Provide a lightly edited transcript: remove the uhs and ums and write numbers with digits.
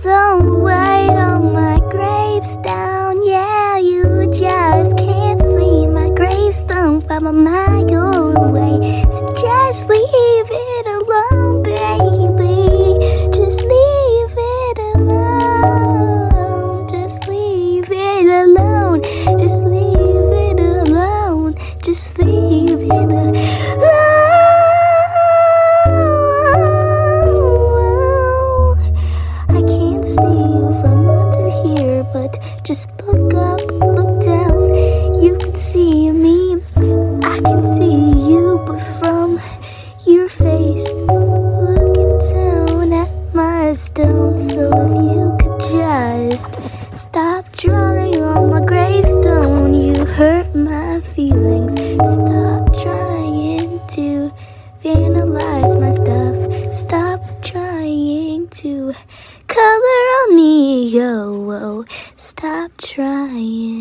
Don't write on my gravestone. Yeah, you just can't see my gravestone from a mile away. So just leave it alone, baby. Just leave it alone. Just leave it alone. Just leave it alone. Just leave it alone. I can't see you from under here, but just look up, look down. You can see me, I can see you, but from your face, looking down at my stone. So if you could just stop drawing on my gravestone, you hurt my feelings. Stop trying to vandalize my stuff. Stop trying to color on me, yo. Stop trying.